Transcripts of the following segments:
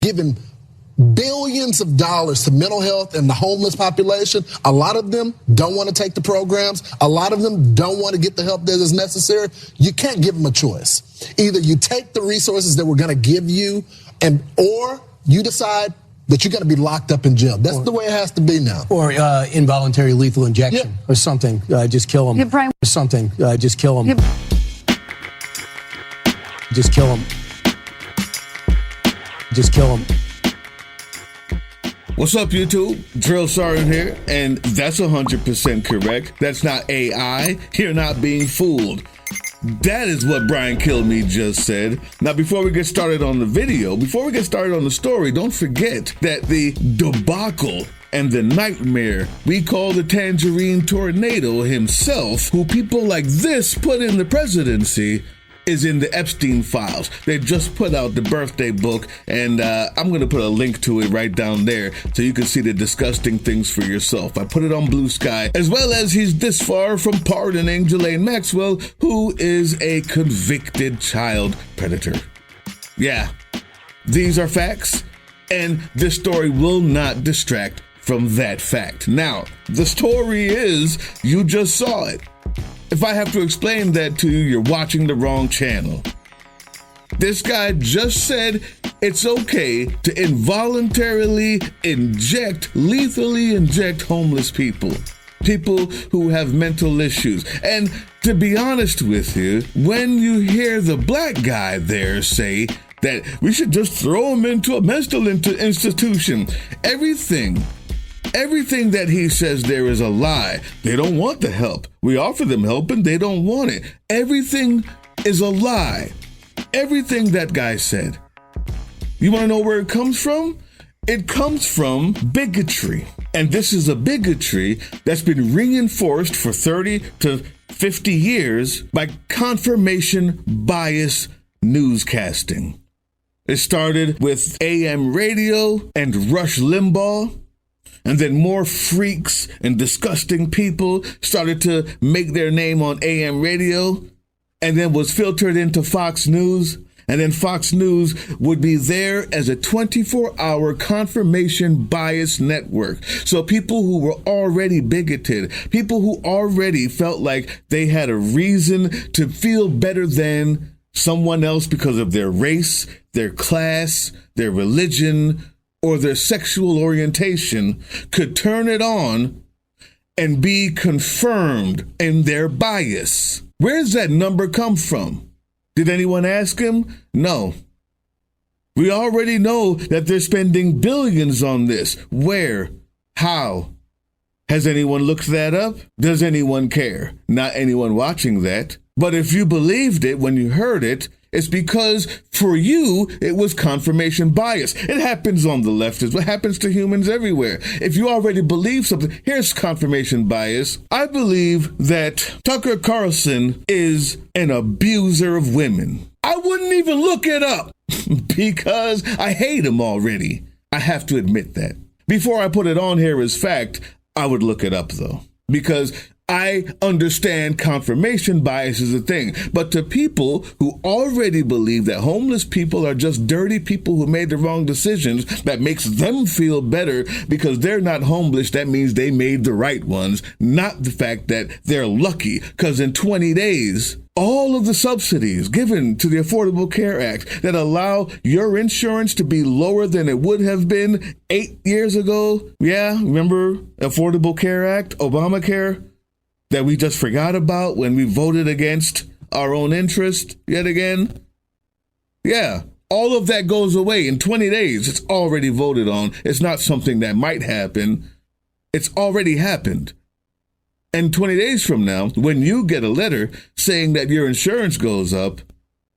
giving billions of dollars to mental health and the homeless population. A lot of them don't want to take the programs. A lot of them don't want to get the help that is necessary. You can't give them a choice. Either you take the resources that we're going to give you, or you decide that you're going to be locked up in jail. That's the way it has to be now. Or involuntary lethal injection or something. Just kill them. Yeah, Brian. Or something. Just kill them. Yeah. Just kill them. Just kill them. What's up, YouTube? Drill Sergeant here, and that's 100% correct. That's not AI. You're not being fooled. That is what Brian Kilmeade just said. Now, before we get started on the video, before we get started on the story, don't forget that the debacle and the nightmare we call the Tangerine Tornado himself, who people like this put in the presidency, is in the Epstein files. They just put out the birthday book, and I'm going to put a link to it right down there so you can see the disgusting things for yourself. I put it on Blue Sky, as well as he's this far from pardoning Ghislaine Maxwell, who is a convicted child predator. Yeah, these are facts, and this story will not distract from that fact. Now, the story is, you just saw it. If I have to explain that to you, you're watching the wrong channel. This guy just said it's okay to involuntarily lethally inject homeless people who have mental issues. And to be honest with you, when you hear the black guy there say that we should just throw him into a mental institution, Everything that he says there is a lie. They don't want the help. We offer them help and they don't want it. Everything is a lie. Everything that guy said. You want to know where it comes from? It comes from bigotry. And this is a bigotry that's been reinforced for 30 to 50 years by confirmation bias newscasting. It started with AM radio and Rush Limbaugh. And then more freaks and disgusting people started to make their name on AM radio, and then was filtered into Fox News. And then Fox News would be there as a 24-hour confirmation bias network. So people who were already bigoted, people who already felt like they had a reason to feel better than someone else because of their race, their class, their religion, or their sexual orientation, could turn it on and be confirmed in their bias. Where does that number come from? Did anyone ask him? No. We already know that they're spending billions on this. Where? How? Has anyone looked that up? Does anyone care? Not anyone watching that. But if you believed it when you heard it, it's because for you, it was confirmation bias. It happens on the left. It's what happens to humans everywhere. If you already believe something, here's confirmation bias. I believe that Tucker Carlson is an abuser of women. I wouldn't even look it up because I hate him already. I have to admit that. Before I put it on here as fact, I would look it up though, because I understand confirmation bias is a thing, but to people who already believe that homeless people are just dirty people who made the wrong decisions, that makes them feel better because they're not homeless, that means they made the right ones, not the fact that they're lucky because in 20 days, all of the subsidies given to the Affordable Care Act that allow your insurance to be lower than it would have been 8 years ago. Yeah, remember Affordable Care Act, Obamacare? That we just forgot about when we voted against our own interest yet again? Yeah, all of that goes away in 20 days. It's already voted on. It's not something that might happen. It's already happened. And 20 days from now, when you get a letter saying that your insurance goes up,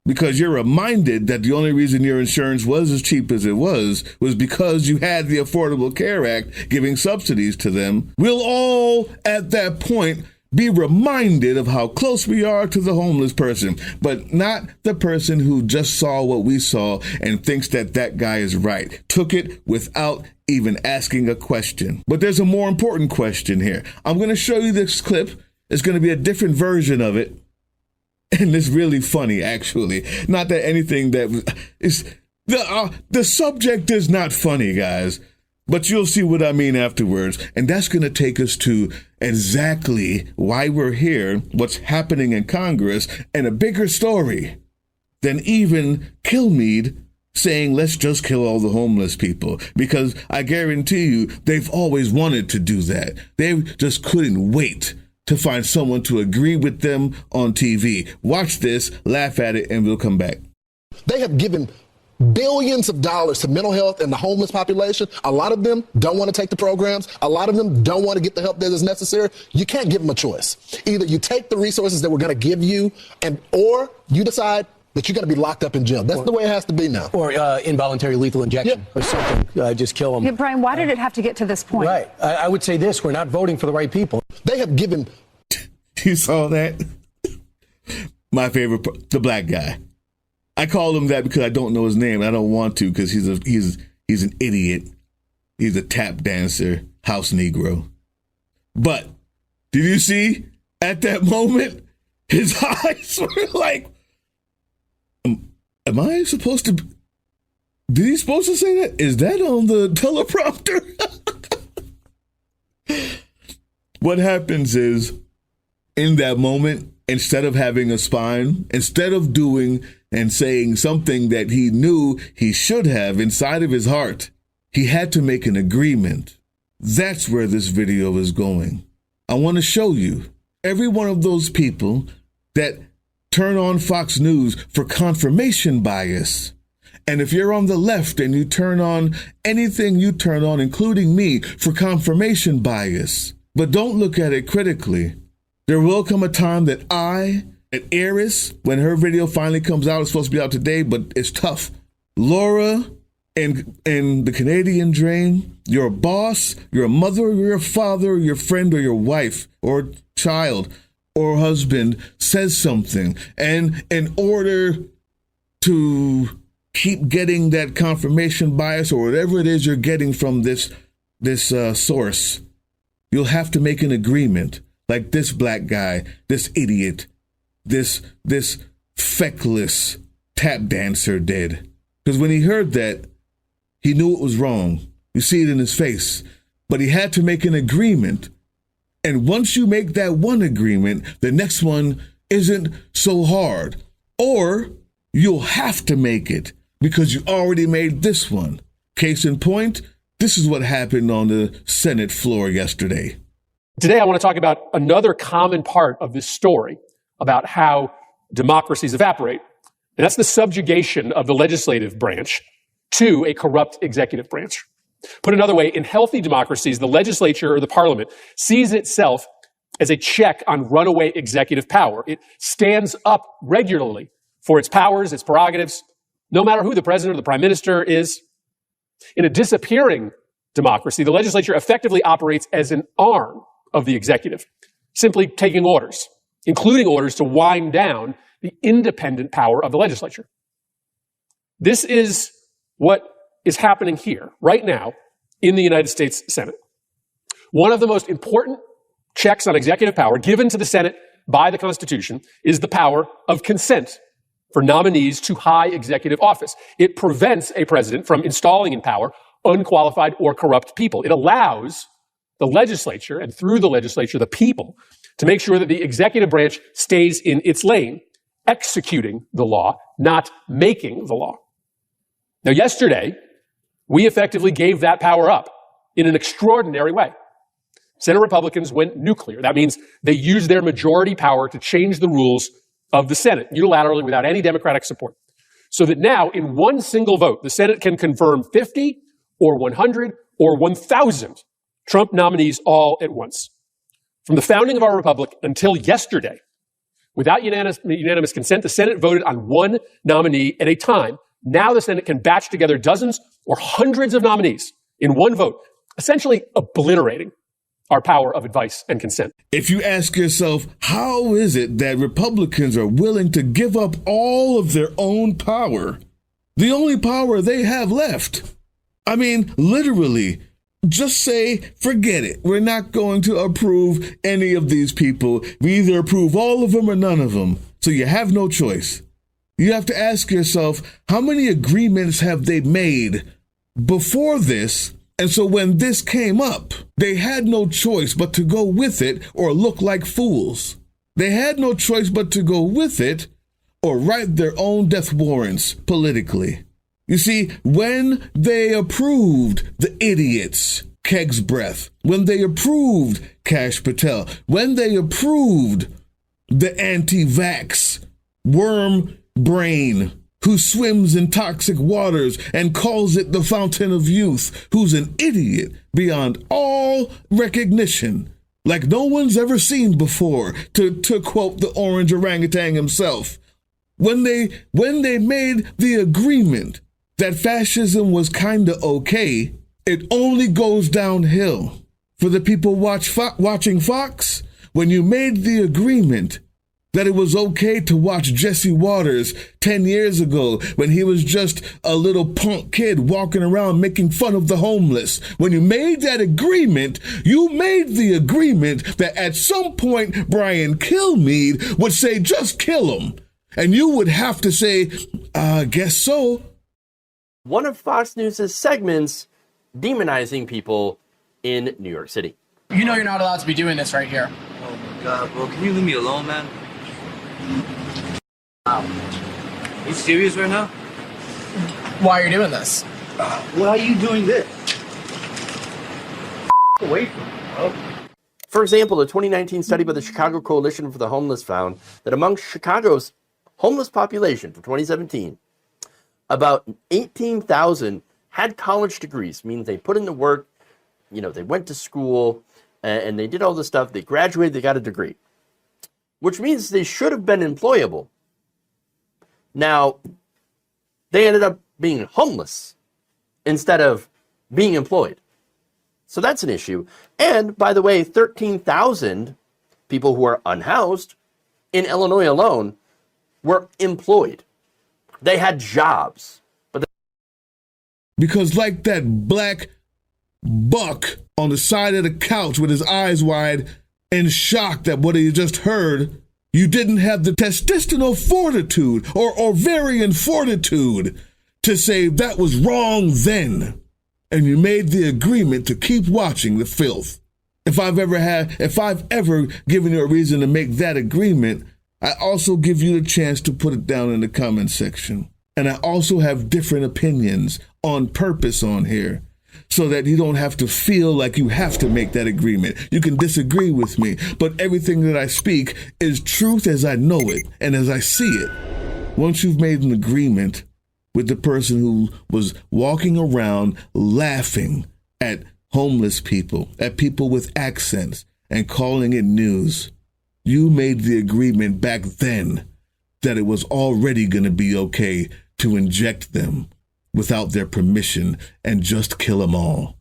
because you're reminded that the only reason your insurance was as cheap as it was because you had the Affordable Care Act giving subsidies to them, we'll all at that point be reminded of how close we are to the homeless person, but not the person who just saw what we saw and thinks that that guy is right. Took it without even asking a question. But there's a more important question here. I'm going to show you this clip. It's going to be a different version of it. And it's really funny, actually. Not that anything that is, The subject is not funny, guys, but you'll see what I mean afterwards. And that's going to take us to exactly why we're here, what's happening in Congress, and a bigger story than even Kilmeade saying, let's just kill all the homeless people. Because I guarantee you, they've always wanted to do that. They just couldn't wait to find someone to agree with them on TV. Watch this, laugh at it, and we'll come back. They have given billions of dollars to mental health and the homeless population. A lot of them don't want to take the programs. A lot of them don't want to get the help that is necessary. You can't give them a choice. Either you take the resources that we're going to give you, or you decide that you're going to be locked up in jail. That's the way it has to be now. Or involuntary lethal injection or something. Just kill them. Yeah, Brian, why did it have to get to this point? Right. I would say this. We're not voting for the right people. They have given... You saw that? My favorite, the black guy. I call him that because I don't know his name. I don't want to because he's an idiot. He's a tap dancer, house Negro. But did you see at that moment, his eyes were like, am I supposed to? Did he supposed to say that? Is that on the teleprompter? What happens is, in that moment, instead of having a spine, instead of doing and saying something that he knew he should have inside of his heart, he had to make an agreement. That's where this video is going. I want to show you every one of those people that turn on Fox News for confirmation bias. And if you're on the left and you turn on anything you turn on, including me, for confirmation bias, but don't look at it critically. There will come a time that at Eris, when her video finally comes out, it's supposed to be out today, but it's tough. Laura and the Canadian Drain, your boss, your mother, your father, your friend, or your wife, or child, or husband says something. And in order to keep getting that confirmation bias or whatever it is you're getting from this source, you'll have to make an agreement. Like this black guy, this idiot, this feckless tap dancer did. Because when he heard that, he knew it was wrong. You see it in his face. But he had to make an agreement. And once you make that one agreement, the next one isn't so hard. Or you'll have to make it because you already made this one. Case in point, this is what happened on the Senate floor yesterday. Today, I want to talk about another common part of this story about how democracies evaporate, and that's the subjugation of the legislative branch to a corrupt executive branch. Put another way, in healthy democracies, the legislature or the parliament sees itself as a check on runaway executive power. It stands up regularly for its powers, its prerogatives, no matter who the president or the prime minister is. In a disappearing democracy, the legislature effectively operates as an arm of the executive, simply taking orders, including orders to wind down the independent power of the legislature. This is what is happening here, right now, in the United States Senate. One of the most important checks on executive power given to the Senate by the Constitution is the power of consent for nominees to high executive office. It prevents a president from installing in power unqualified or corrupt people. It allows the legislature, and through the legislature, the people, to make sure that the executive branch stays in its lane, executing the law, not making the law. Now, yesterday, we effectively gave that power up in an extraordinary way. Senate Republicans went nuclear. That means they used their majority power to change the rules of the Senate unilaterally without any Democratic support. So that now, in one single vote, the Senate can confirm 50 or 100 or 1,000 Trump nominees all at once. From the founding of our republic until yesterday, without unanimous consent, the Senate voted on one nominee at a time. Now the Senate can batch together dozens or hundreds of nominees in one vote, essentially obliterating our power of advice and consent. If you ask yourself, how is it that Republicans are willing to give up all of their own power, the only power they have left? I mean, literally, just say, forget it. We're not going to approve any of these people. We either approve all of them or none of them. So you have no choice. you have to ask yourself, how many agreements have they made before this? And so when this came up, they had no choice but to go with it or look like fools. They had no choice but to go with it or write their own death warrants politically. You see, when they approved the idiots, Keg's Breath, when they approved Kash Patel, when they approved the anti-vax worm brain who swims in toxic waters and calls it the fountain of youth, who's an idiot beyond all recognition, like no one's ever seen before, to quote the orange orangutan himself. When they made the agreement that fascism was kinda okay, it only goes downhill. For the people watching Fox, when you made the agreement that it was okay to watch Jesse Waters 10 years ago when he was just a little punk kid walking around making fun of the homeless, when you made that agreement, you made the agreement that at some point Brian Kilmeade would say, just kill him. And you would have to say, I guess so. One of Fox News' segments demonizing people in New York City. You know you're not allowed to be doing this right here. Oh my God, bro, can you leave me alone, man? Wow. Are you serious right now? Why are you doing this? Why are you doing this? Away from me, bro. For example, a 2019 study by the Chicago Coalition for the Homeless found that among Chicago's homeless population for 2017, about 18,000 had college degrees, meaning they put in the work, they went to school, and they did all this stuff. They graduated, they got a degree, which means they should have been employable. Now, they ended up being homeless instead of being employed. So that's an issue. And by the way, 13,000 people who are unhoused in Illinois alone were employed. They had jobs. Because like that black buck on the side of the couch with his eyes wide and shocked at what he just heard, you didn't have the testicular fortitude or ovarian fortitude to say that was wrong then. And you made the agreement to keep watching the filth. If I've ever given you a reason to make that agreement, I also give you the chance to put it down in the comment section. And I also have different opinions on purpose on here so that you don't have to feel like you have to make that agreement. You can disagree with me, but everything that I speak is truth as I know it and as I see it. Once you've made an agreement with the person who was walking around laughing at homeless people, at people with accents, and calling it news, you made the agreement back then that it was already going to be okay to inject them without their permission and just kill them all.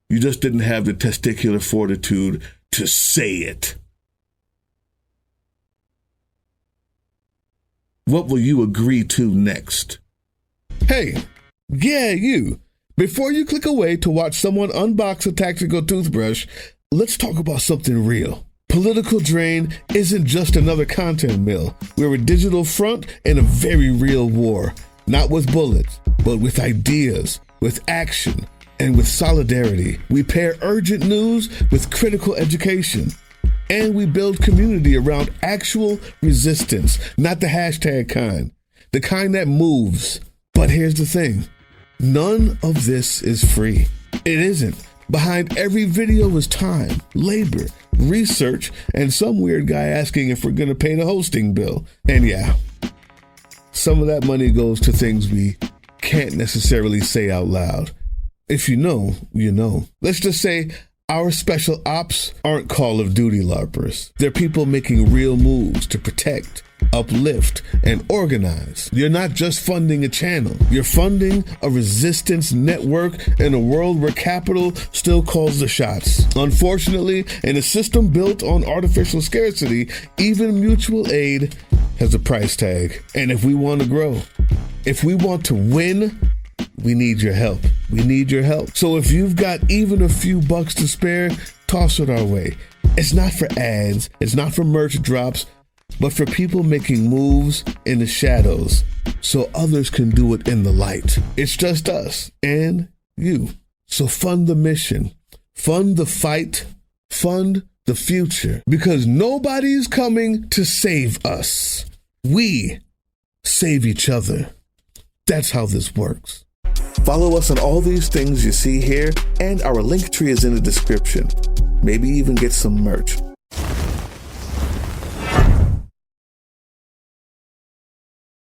You just didn't have the testicular fortitude to say it. What will you agree to next? Hey, yeah, you. Before you click away to watch someone unbox a tactical toothbrush, let's talk about something real. Political Drain isn't just another content mill. We're a digital front in a very real war. Not with bullets, but with ideas, with action, and with solidarity. We pair urgent news with critical education. And we build community around actual resistance, not the hashtag kind. The kind that moves. But here's the thing. None of this is free. It isn't. Behind every video is time, labor, research, and some weird guy asking if we're going to pay the hosting bill. And yeah, some of that money goes to things we can't necessarily say out loud. If you know, you know. Let's just say our special ops aren't Call of Duty LARPers. They're people making real moves to protect, uplift, and organize. You're not just funding a channel. You're funding a resistance network in a world where capital still calls the shots. Unfortunately, in a system built on artificial scarcity, even mutual aid has a price tag. And if we want to grow, if we want to win, we need your help. We need your help. So if you've got even a few bucks to spare, toss it our way. It's not for ads. It's not for merch drops. but for people making moves in the shadows so others can do it in the light. It's just us and you. So fund the mission, fund the fight, fund the future, because nobody's coming to save us. We save each other. That's how this works. Follow us on all these things you see here, and our link tree is in the description. Maybe even get some merch.